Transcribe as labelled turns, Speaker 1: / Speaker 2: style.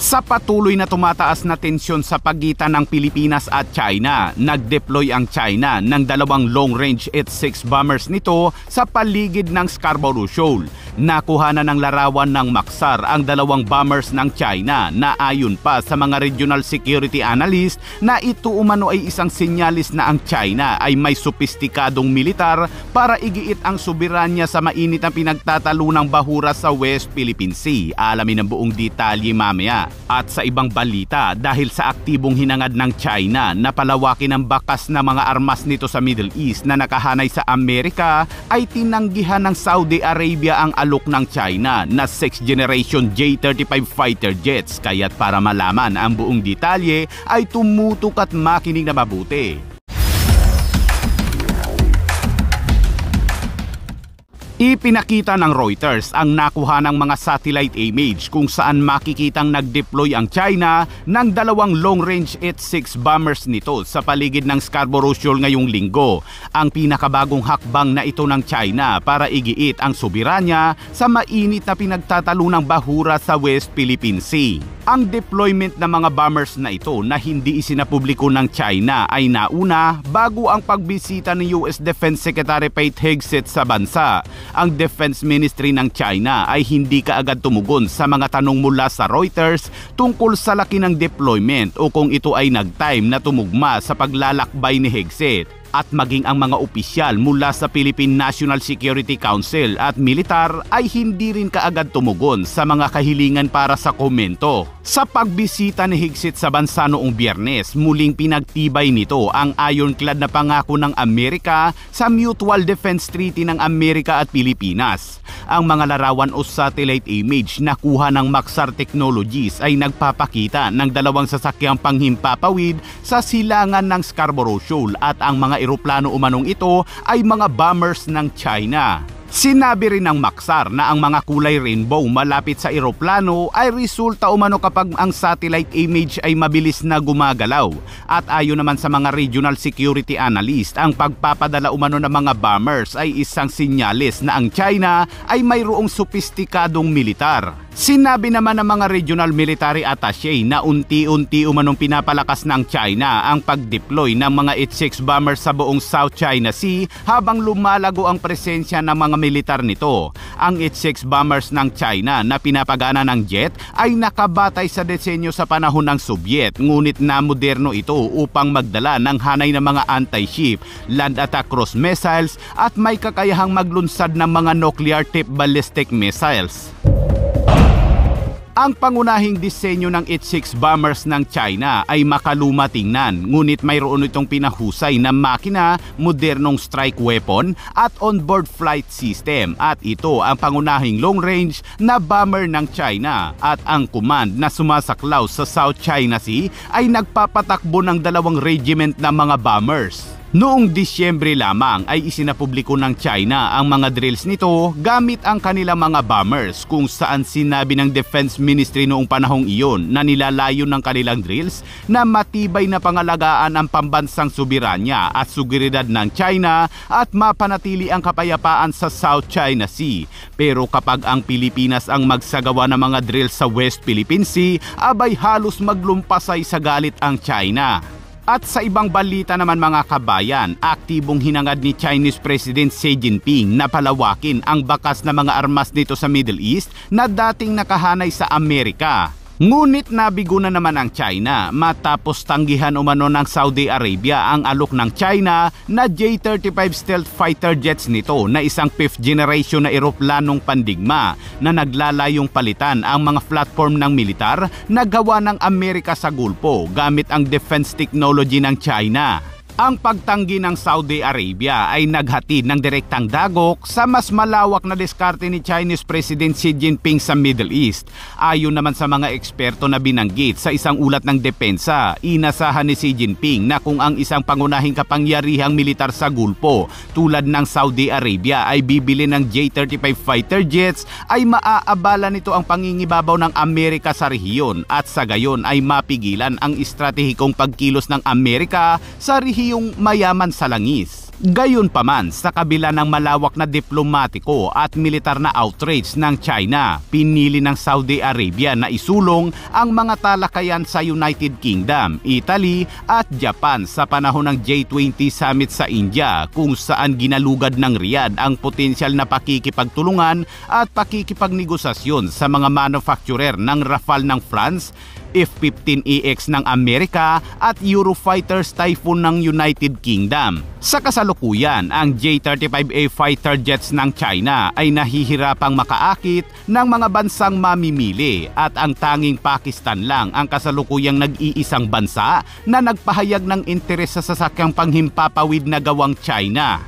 Speaker 1: Sa patuloy na tumataas na tensyon sa pagitan ng Pilipinas at China, nag-deploy ang China ng dalawang long-range H-6 bombers nito sa paligid ng Scarborough Shoal. Nakuha na ng larawan ng Maxar ang dalawang bombers ng China na ayon pa sa mga regional security analyst na ito umano ay isang senyalis na ang China ay may sopistikadong militar para igiit ang soberanya sa mainit na pinagtatalunang bahura sa West Philippine Sea. Alamin ang buong detalye mamaya. At sa ibang balita, dahil sa aktibong hinangad ng China na palawakin ang bakas na mga armas nito sa Middle East na nakahanay sa Amerika, ay tinanggihan ng Saudi Arabia ang alok ng China na 6th generation J-35 fighter jets. Kaya't para malaman ang buong detalye ay tumutok at makinig na mabuti. Ipinakita ng Reuters ang nakuha ng mga satellite image kung saan makikitang nag-deploy ang China ng dalawang long-range H-6 bombers nito sa paligid ng Scarborough Shoal ngayong linggo. Ang pinakabagong hakbang na ito ng China para igiit ang soberanya sa mainit na pinagtatalunang bahura sa West Philippine Sea. Ang deployment ng mga bombers na ito na hindi isinapubliko ng China ay nauna bago ang pagbisita ni US Defense Secretary Pete Hegseth sa bansa. Ang Defense Ministry ng China ay hindi kaagad tumugon sa mga tanong mula sa Reuters tungkol sa laki ng deployment o kung ito ay nag-time na tumugma sa paglalakbay ni Hegseth. At maging ang mga opisyal mula sa Philippine National Security Council at militar ay hindi rin kaagad tumugon sa mga kahilingan para sa komento. Sa pagbisita ni Hegseth sa bansa noong Biyernes, muling pinagtibay nito ang ironclad na pangako ng Amerika sa Mutual Defense Treaty ng Amerika at Pilipinas. Ang mga larawan o satellite image na kuha ng Maxar Technologies ay nagpapakita ng dalawang sasakyang panghimpapawid sa silangan ng Scarborough Shoal at ang mga eroplano umanong ito ay mga bombers ng China. Sinabi rin ng Maxar na ang mga kulay rainbow malapit sa eroplano ay resulta umano kapag ang satellite image ay mabilis na gumagalaw. At ayon naman sa mga regional security analyst, ang pagpapadala umano ng mga bombers ay isang sinyalis na ang China ay mayroong sopistikadong militar. Sinabi naman ng mga regional military attaché na unti-unti umanong pinapalakas ng China ang pag-deploy ng mga H-6 bombers sa buong South China Sea habang lumalago ang presensya ng mga militar nito. Ang H-6 bombers ng China na pinapagana ng jet ay nakabatay sa disenyo sa panahon ng Soviet, ngunit na moderno ito upang magdala ng hanay ng mga anti-ship, land attack cruise missiles at may kakayahang maglunsad ng mga nuclear-tipped ballistic missiles. Ang pangunahing disenyo ng H-6 bombers ng China ay makaluma tingnan, ngunit mayroon itong pinahusay na makina, modernong strike weapon at onboard flight system, at ito ang pangunahing long-range na bomber ng China. At ang command na sumasaklaw sa South China Sea ay nagpapatakbo ng dalawang regiment ng mga bombers. Noong Disyembre lamang ay isinapubliko ng China ang mga drills nito gamit ang kanilang mga bombers, kung saan sinabi ng Defense Ministry noong panahong iyon na nilalayon ng kanilang drills na matibay na pangalagaan ang pambansang soberanya at seguridad ng China at mapanatili ang kapayapaan sa South China Sea. Pero kapag ang Pilipinas ang magsagawa ng mga drills sa West Philippine Sea, abay halos maglumpasay sa galit ang China. At sa ibang balita naman mga kabayan, aktibong hinangad ni Chinese President Xi Jinping na palawakin ang bakas na mga armas nito sa Middle East na dating nakahanay sa Amerika. Ngunit nabigo na naman ang China matapos tanggihan umano ng Saudi Arabia ang alok ng China na J-35 stealth fighter jets nito na isang 5th generation na eroplanong pandigma na naglalayong palitan ang mga platform ng militar na gawa ng Amerika sa Gulpo gamit ang defense technology ng China. Ang pagtanggi ng Saudi Arabia ay naghatid ng direktang dagok sa mas malawak na diskarte ni Chinese President Xi Jinping sa Middle East. Ayon naman sa mga eksperto na binanggit sa isang ulat ng depensa, inasahan ni Xi Jinping na kung ang isang pangunahing kapangyarihang militar sa Gulpo tulad ng Saudi Arabia ay bibili ng J-35 fighter jets, ay maaabala nito ang pangingibabaw ng Amerika sa rehiyon at sa gayon ay mapigilan ang estratehikong pagkilos ng Amerika sa rehiyong mayaman sa langis. Gayunpaman, sa kabila ng malawak na diplomatiko at militar na outrage ng China, pinili ng Saudi Arabia na isulong ang mga talakayan sa United Kingdom, Italy at Japan sa panahon ng J20 Summit sa India, kung saan ginalugad ng Riyadh ang potensyal na pakikipagtulungan at pakikipagnegosasyon sa mga manufacturer ng Rafale ng France, F-15EX ng Amerika at Eurofighters Typhoon ng United Kingdom. Sa kasalukuyan, ang J-35A fighter jets ng China ay nahihirapang makaakit ng mga bansang mamimili at ang tanging Pakistan lang ang kasalukuyang nag-iisang bansa na nagpahayag ng interes sa sasakyang panghimpapawid na gawang China.